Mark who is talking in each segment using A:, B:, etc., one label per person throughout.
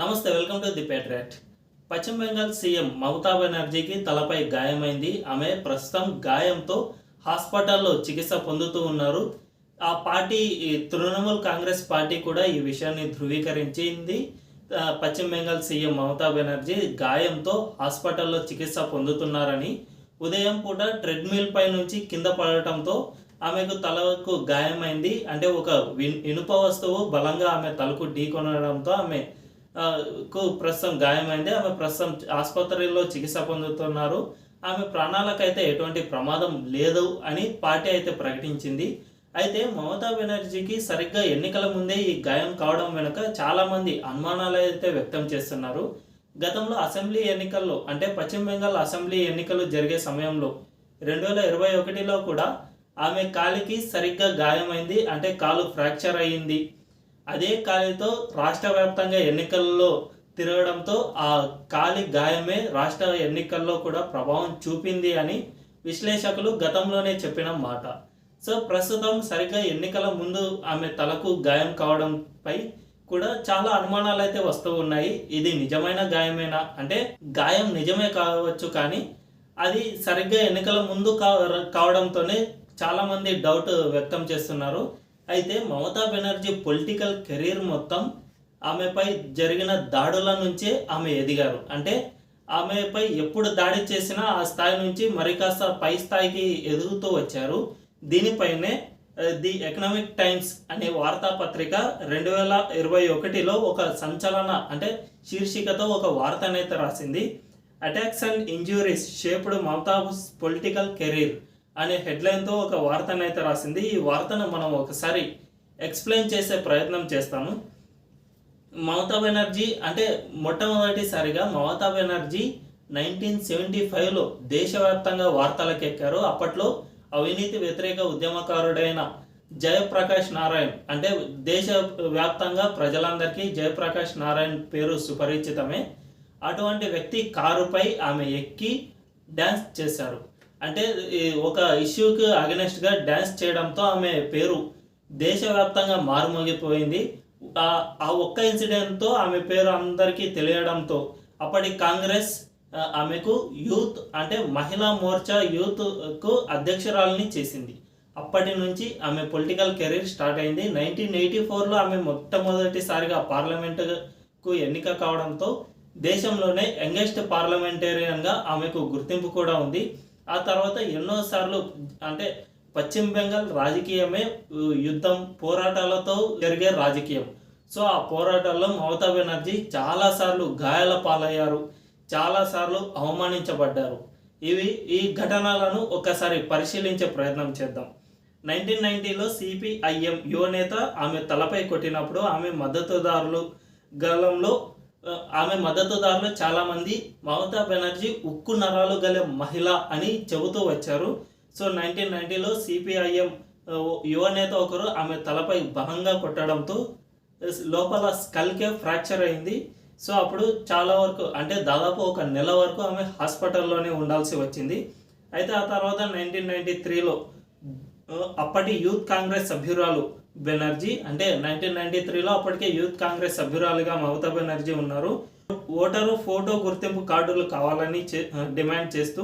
A: నమస్తే, welcome to the patriot. పశ్చిమ Bengal CM Mamata బెనర్జీకి తలపై గాయమైంది. ఆమె ప్రస్తుతం గాయంతో హాస్పిటల్లో చికిత్స పొందుతూ ఉన్నారు. ఆ పార్టీ తృణమూల్ కాంగ్రెస్ పార్టీ కూడా ఈ విషయాన్ని ధృవీకరించింది. పశ్చిమ బెంగాల్ సీఎం మమతా బెనర్జీ గాయంతో హాస్పిటల్లో చికిత్స పొందుతున్నారని. ఉదయం పూట ట్రెడ్మిల్ పై నుంచి కింద పడటంతో ఆమెకు తలకు గాయమైంది. అంటే ఒక ఇనుప వస్తువు బలంగా ఆమె తలకు ఢీకొనడంతో ఆమె ప్రస్తుతం గాయమైంది. ఆమె ప్రస్తుతం ఆసుపత్రిలో చికిత్స పొందుతున్నారు. ఆమె ప్రాణాలకైతే ఎటువంటి ప్రమాదం లేదు అని పార్టీ అయితే ప్రకటించింది. అయితే మమతా బెనర్జీకి సరిగ్గా ఎన్నికల ముందే ఈ గాయం కావడం వెనుక చాలామంది అనుమానాలు అయితే వ్యక్తం చేస్తున్నారు. గతంలో అసెంబ్లీ ఎన్నికల్లో అంటే పశ్చిమ బెంగాల్ అసెంబ్లీ ఎన్నికలు జరిగే సమయంలో 2021లో కూడా ఆమె కాలికి సరిగ్గా గాయమైంది. అంటే కాలు ఫ్రాక్చర్ అయ్యింది. అదే కాలితో రాష్ట్ర వ్యాప్తంగా ఎన్నికల్లో తిరగడంతో ఆ కాలి గాయమే రాష్ట్ర ఎన్నికల్లో కూడా ప్రభావం చూపింది అని విశ్లేషకులు గతంలోనే చెప్పిన మాట. సో ప్రస్తుతం సరిగ్గా ఎన్నికల ముందు ఆమె తలకు గాయం కావడంపై కూడా చాలా అనుమానాలు అయితే వస్తూ ఉన్నాయి. ఇది నిజమైన గాయమేనా అంటే గాయం నిజమే కావచ్చు, కానీ అది సరిగ్గా ఎన్నికల ముందు కావడంతోనే చాలామంది డౌట్ వ్యక్తం చేస్తున్నారు. అయితే మమతా బెనర్జీ పొలిటికల్ కెరీర్ మొత్తం ఆమెపై జరిగిన దాడుల నుంచే ఆమె ఎదిగారు. అంటే ఆమెపై ఎప్పుడు దాడి చేసినా ఆ స్థాయి నుంచి మరి కాస్త పై స్థాయికి ఎదుగుతూ వచ్చారు. దీనిపైనే ది ఎకనామిక్ టైమ్స్ అనే వార్తాపత్రిక 2021లో ఒక సంచలన అంటే శీర్షికతో ఒక వార్తనైతే రాసింది. Attacks and injuries shaped Mamata's political career అనే హెడ్లైన్తో ఒక వార్తనైతే రాసింది. ఈ వార్తను మనం ఒకసారి ఎక్స్ప్లెయిన్ చేసే ప్రయత్నం చేస్తాము. మమతా బెనర్జీ అంటే మొట్టమొదటిసారిగా మమతా బెనర్జీ 1975లో దేశవ్యాప్తంగా వార్తలకు ఎక్కారు. అప్పట్లో అవినీతి వ్యతిరేక ఉద్యమకారుడైన జయప్రకాష్ నారాయణ్, అంటే దేశవ్యాప్తంగా ప్రజలందరికీ జయప్రకాష్ నారాయణ్ పేరు సుపరిచితమే. అటువంటి వ్యక్తి కారుపై ఆమె ఎక్కి డ్యాన్స్ చేశారు. అంటే ఒక ఇష్యూకి అగెనెస్ట్గా డ్యాన్స్ చేయడంతో ఆమె పేరు దేశవ్యాప్తంగా మారుమోగిపోయింది. ఆ ఒక్క ఇన్సిడెంట్తో ఆమె పేరు అందరికీ తెలియడంతో అప్పటి కాంగ్రెస్ ఆమెకు యూత్ అంటే మహిళా మోర్చా యూత్కు అధ్యక్షురాలని చేసింది. అప్పటి నుంచి ఆమె పొలిటికల్ కెరీర్ స్టార్ట్ అయింది. 1984లో ఆమె మొట్టమొదటిసారిగా పార్లమెంటుకు ఎన్నిక కావడంతో దేశంలోనే యంగెస్ట్ పార్లమెంటేరియన్గా ఆమెకు గుర్తింపు కూడా ఉంది. ఆ తర్వాత ఎన్నోసార్లు అంటే పశ్చిమ బెంగాల్ రాజకీయమే యుద్ధం పోరాటాలతో జరిగే రాజకీయం. సో ఆ పోరాటాల్లో మమతా బెనర్జీ చాలాసార్లు గాయాల పాలయ్యారు, చాలాసార్లు అవమానించబడ్డారు. ఈ ఘటనలను ఒకసారి పరిశీలించే ప్రయత్నం చేద్దాం. 1990లో సిపిఐఎం యువనేత ఆమె తలపై కొట్టినప్పుడు ఆమె మద్దతుదారులు చాలామంది మమతా బెనర్జీ ఉక్కు నరాలు గల మహిళ అని చెబుతూ వచ్చారు. సో 1990లో సిపిఐఎం యువనేత ఒకరు ఆమె తలపై బలంగా కొట్టడంతో లోపల స్కల్కే ఫ్రాక్చర్ అయింది. సో అప్పుడు చాలా వరకు అంటే దాదాపు ఒక నెల వరకు ఆమె హాస్పిటల్లోనే ఉండాల్సి వచ్చింది. అయితే ఆ తర్వాత 1993లో అప్పటి యూత్ కాంగ్రెస్ సభ్యురాలు బెనర్జీ, అంటే 1993లో అప్పటికే యూత్ కాంగ్రెస్ సభ్యురాలుగా మమతా బెనర్జీ ఉన్నారు. ఓటరు ఫోటో గుర్తింపు కార్డులు కావాలని డిమాండ్ చేస్తూ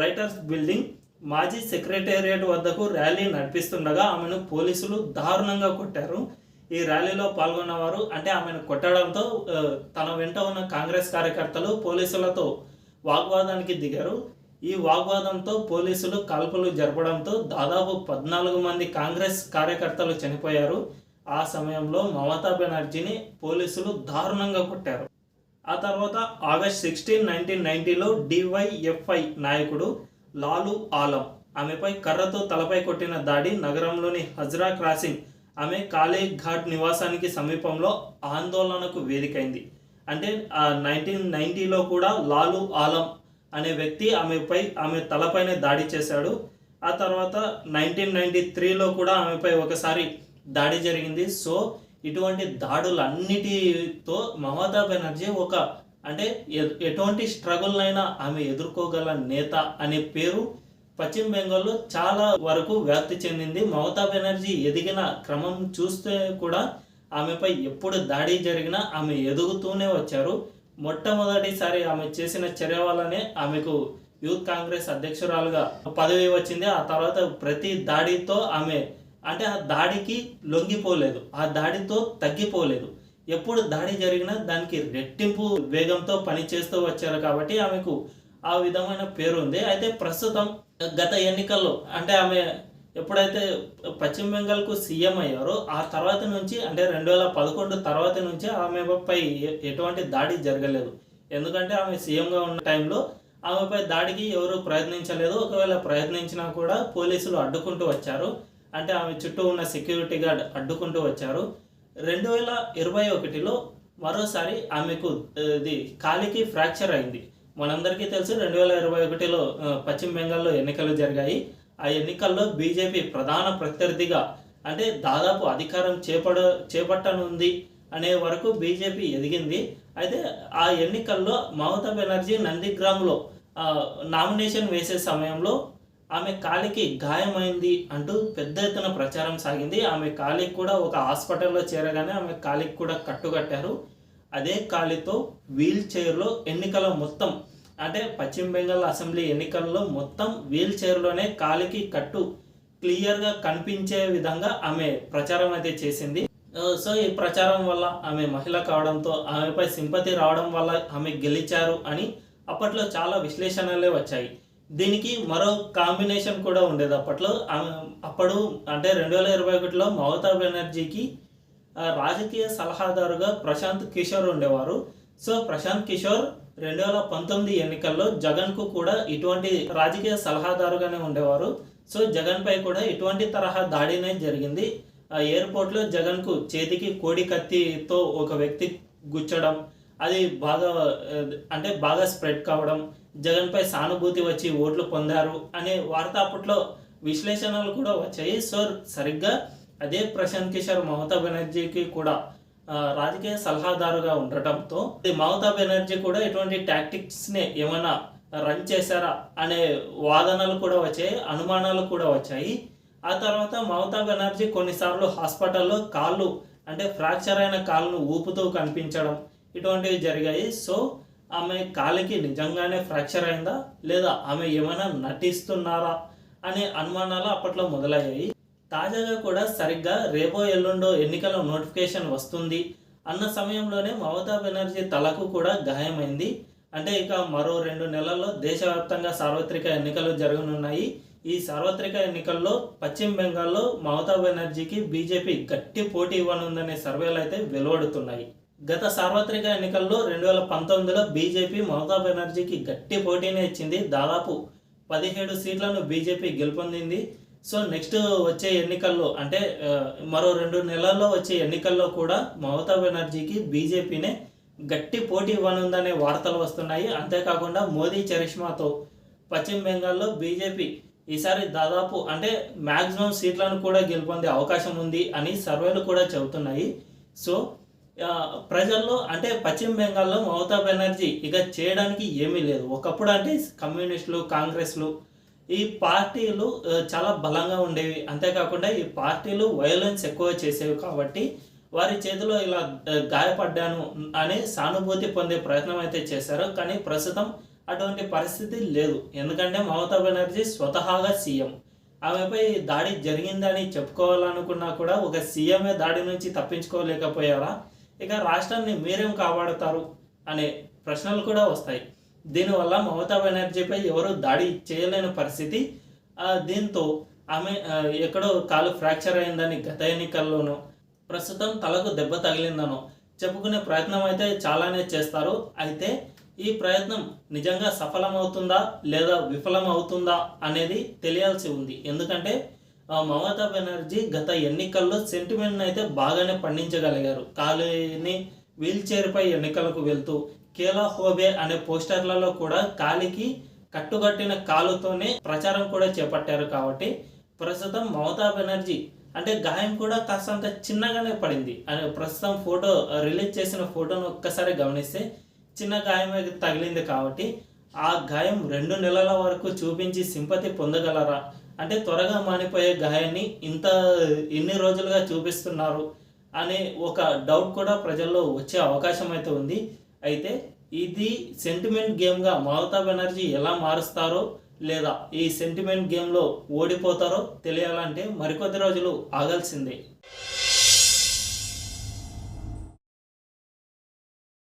A: రైటర్స్ బిల్డింగ్ మాజీ సెక్రటేరియట్ వద్దకు ర్యాలీ నడిపిస్తుండగా ఆమెను పోలీసులు దారుణంగా కొట్టారు. ఈ ర్యాలీలో పాల్గొన్నవారు అంటే ఆమెను కొట్టడంతో తన వెంట ఉన్న కాంగ్రెస్ కార్యకర్తలు పోలీసులతో వాగ్వాదానికి దిగారు. ఈ వాగ్వాదంతో పోలీసులు కాల్పులు జరపడంతో దాదాపు 14 మంది కాంగ్రెస్ కార్యకర్తలు చనిపోయారు. ఆ సమయంలో మమతా బెనర్జీని పోలీసులు దారుణంగా కొట్టారు. ఆ తర్వాత ఆగస్ట్ 16, 1990లో డివైఎఫ్ఐ నాయకుడు లాలు ఆలం ఆమెపై కర్రతో తలపై కొట్టిన దాడి నగరంలోని హజ్రా క్రాసింగ్ ఆమె కాళీ ఘాట్ నివాసానికి సమీపంలో ఆందోళనకు వేదికైంది. అంటే 1990లో కూడా లాలు ఆలం అనే వ్యక్తి ఆమె తలపైనే దాడి చేశాడు. ఆ తర్వాత 1993లో కూడా ఆమెపై ఒకసారి దాడి జరిగింది. సో ఇటువంటి దాడులన్నిటితో మమతా బెనర్జీ అంటే ఎటువంటి స్ట్రగుల్నైనా ఆమె ఎదుర్కోగల నేత అనే పేరు పశ్చిమ బెంగాల్లో చాలా వరకు వ్యాప్తి చెందింది. మమతా బెనర్జీ ఎదిగిన క్రమం చూస్తే కూడా ఆమెపై ఎప్పుడు దాడి జరిగినా ఆమె ఎదుగుతూనే వచ్చారు. మొట్టమొదటిసారి ఆమె చేసిన చర్య వల్లనే ఆమెకు యూత్ కాంగ్రెస్ అధ్యక్షురాలుగా పదవి వచ్చింది. ఆ తర్వాత ప్రతి దాడితో ఆమె అంటే ఆ దాడికి లొంగిపోలేదు, ఆ దాడితో తగ్గిపోలేదు. ఎప్పుడు దాడి జరిగినా దానికి రెట్టింపు వేగంతో పనిచేస్తూ వచ్చారు కాబట్టి ఆమెకు ఆ విధమైన పేరు ఉంది. అయితే ప్రస్తుతం గత ఎన్నికల్లో అంటే ఆమె ఎప్పుడైతే పశ్చిమ బెంగాల్కు సీఎం అయ్యారో ఆ తర్వాత నుంచి అంటే 2011 తర్వాత నుంచి ఆమెపై ఎటువంటి దాడి జరగలేదు. ఎందుకంటే ఆమె సీఎంగా ఉన్న టైంలో ఆమెపై దాడికి ఎవరు ప్రయత్నించలేదు. ఒకవేళ ప్రయత్నించినా కూడా పోలీసులు అడ్డుకుంటూ వచ్చారు. అంటే ఆమె చుట్టూ ఉన్న సెక్యూరిటీ గార్డ్ అడ్డుకుంటూ వచ్చారు. 2021లో మరోసారి ఆమెకు ఇది కాలికి ఫ్రాక్చర్ అయింది. మనందరికీ తెలుసు 2021లో పశ్చిమ బెంగాల్లో ఎన్నికలు జరిగాయి. ఆ ఎన్నికల్లో బీజేపీ ప్రధాన ప్రత్యర్థిగా అంటే దాదాపు అధికారం చేపట్టనుంది అనే వరకు బీజేపీ ఎదిగింది. అయితే ఆ ఎన్నికల్లో మమతా బెనర్జీ నందిగ్రామ్లో నామినేషన్ వేసే సమయంలో ఆమె కాలికి గాయమైంది అంటూ పెద్ద ఎత్తున ప్రచారం సాగింది. ఆమె కాలికి కూడా ఒక హాస్పిటల్లో చేరగానే ఆమె కాలికి కూడా కట్టుకట్టారు. అదే కాలితో వీల్ చైర్లో ఎన్నికల మొత్తం అంటే పశ్చిమ బెంగాల్ అసెంబ్లీ ఎన్నికల్లో మొత్తం వీల్ చైర్లోనే కాలికి కట్టు క్లియర్గా కనిపించే విధంగా ఆమె ప్రచారం అయితే చేసింది. సో ఈ ప్రచారం వల్ల ఆమె మహిళ కావడంతో ఆమెపై సింపతి రావడం వల్ల ఆమె గెలిచారు అని అప్పట్లో చాలా విశ్లేషణలే వచ్చాయి. దీనికి మరో కాంబినేషన్ కూడా ఉండేది అప్పట్లో. అప్పుడు అంటే 2021లో మమతా బెనర్జీకి రాజకీయ సలహాదారుగా ప్రశాంత్ కిషోర్ ఉండేవారు. సో ప్రశాంత్ కిషోర్ 2019 ఎన్నికల్లో జగన్కు కూడా ఇటువంటి రాజకీయ సలహాదారుగానే ఉండేవారు. సో జగన్పై కూడా ఇటువంటి తరహా దాడినే జరిగింది. ఎయిర్పోర్ట్లో జగన్కు చేతికి కోడి కత్తితో ఒక వ్యక్తి గుచ్చడం, అది బాగా స్ప్రెడ్ కావడం, జగన్పై సానుభూతి వచ్చి ఓట్లు పొందారు అనే వార్త అప్పట్లో విశ్లేషణలు కూడా వచ్చాయి. సో సరిగ్గా అదే ప్రశాంత్ కిషోర్ మమతా బెనర్జీకి కూడా రాజకీయ సలహాదారుగా ఉండటంతో మమతా బెనర్జీ కూడా ఇటువంటి టాక్టిక్స్ని ఏమైనా రన్ చేశారా అనే వాదనలు కూడా వచ్చాయి, అనుమానాలు కూడా వచ్చాయి. ఆ తర్వాత మమతా బెనర్జీ కొన్నిసార్లు హాస్పిటల్లో కాళ్ళు అంటే ఫ్రాక్చర్ అయిన కాళ్ళను ఊపుతూ కనిపించడం ఇటువంటివి జరిగాయి. సో ఆమె కాలికి నిజంగానే ఫ్రాక్చర్ అయిందా లేదా ఆమె ఏమైనా నటిస్తున్నారా అనే అనుమానాలు అప్పట్లో మొదలయ్యాయి. తాజాగా కూడా సరిగ్గా రేపో ఎల్లుండో ఎన్నికల నోటిఫికేషన్ వస్తుంది అన్న సమయంలోనే మమతా బెనర్జీ తలకు కూడా గాయమైంది. అంటే ఇక మరో 2 నెలల్లో దేశవ్యాప్తంగా సార్వత్రిక ఎన్నికలు జరగనున్నాయి. ఈ సార్వత్రిక ఎన్నికల్లో పశ్చిమ బెంగాల్లో మమతా బెనర్జీకి బీజేపీ గట్టి పోటీ ఇవ్వనుందనే సర్వేలు అయితే వెలువడుతున్నాయి. గత సార్వత్రిక ఎన్నికల్లో 2019లో బీజేపీ మమతా బెనర్జీకి గట్టి పోటీనే ఇచ్చింది. దాదాపు 17 సీట్లను బీజేపీ గెలుపొందింది. సో నెక్స్ట్ వచ్చే ఎన్నికల్లో అంటే మరో 2 నెలల్లో వచ్చే ఎన్నికల్లో కూడా మమతా బెనర్జీకి బీజేపీనే గట్టి పోటీ ఇవ్వనుందనే వార్తలు వస్తున్నాయి. అంతేకాకుండా మోదీ చరిష్మాతో పశ్చిమ బెంగాల్లో బీజేపీ ఈసారి దాదాపు అంటే మ్యాక్సిమం సీట్లను కూడా గెలుపొందే అవకాశం ఉంది అని సర్వేలు కూడా చెబుతున్నాయి. సో ప్రజల్లో అంటే పశ్చిమ బెంగాల్లో మమతా బెనర్జీ ఇక చేయడానికి ఏమీ లేదు. ఒకప్పుడు అంటే కమ్యూనిస్టులు, కాంగ్రెస్లు ఈ పార్టీలు చాలా బలంగా ఉండేవి. అంతేకాకుండా ఈ పార్టీలు వైలెన్స్ ఎక్కువ చేసేవి కాబట్టి వారి చేతిలో ఇలా గాయపడ్డాను అనే సానుభూతి పొందే ప్రయత్నం అయితే చేశారు. కానీ ప్రస్తుతం అటువంటి పరిస్థితి లేదు. ఎందుకంటే మమతా బెనర్జీ స్వతహాగా సీఎం. ఆమెపై దాడి జరిగిందని చెప్పుకోవాలనుకున్నా కూడా ఒక సీఎంఏ దాడి నుంచి తప్పించుకోలేకపోయారా? ఇక రాష్ట్రాన్ని మీరేం కాపాడుతారు అనే ప్రశ్నలు కూడా వస్తాయి. దీనివల్ల మమతా బెనర్జీపై ఎవరు దాడి చేయలేని పరిస్థితి. దీంతో ఆమె ఎక్కడో కాలు ఫ్రాక్చర్ అయిందని గత ఎన్నికల్లోనూ, ప్రస్తుతం తలకు దెబ్బ తగిలిందనో చెప్పుకునే ప్రయత్నం అయితే చాలానే చేస్తారు. అయితే ఈ ప్రయత్నం నిజంగా సఫలమవుతుందా లేదా విఫలమవుతుందా అనేది తెలియాల్సి ఉంది. ఎందుకంటే మమతా బెనర్జీ గత ఎన్నికల్లో సెంటిమెంట్ని అయితే బాగానే పండించగలిగారు. కాలిని వీల్ చైర్పై ఎన్నికలకు వెళ్తూ కేలా హోబే అనే పోస్టర్లలో కూడా కాలికి కట్టుకట్టిన కాలుతోనే ప్రచారం కూడా చేపట్టారు. కాబట్టి ప్రస్తుతం మమతా బెనర్జీ అంటే గాయం కూడా కాస్తంత చిన్నగానే పడింది. ప్రస్తుతం ఫోటో రిలీజ్ చేసిన ఫోటోను ఒక్కసారి గమనిస్తే చిన్న గాయం తగిలింది. కాబట్టి ఆ గాయం 2 నెలల వరకు చూపించి సింపతి పొందగలరా? అంటే త్వరగా మానిపోయే గాయాన్ని ఇన్ని రోజులుగా చూపిస్తున్నారు అనే ఒక డౌట్ కూడా ప్రజల్లో వచ్చే అవకాశం అయితే ఉంది. అయితే ఇది సెంటిమెంట్ గేమ్గా మమతా బెనర్జీ ఎలా మారుస్తారో లేదా ఈ సెంటిమెంట్ గేమ్లో ఓడిపోతారో తెలియాలంటే మరికొద్ది రోజులు ఆగాల్సిందే.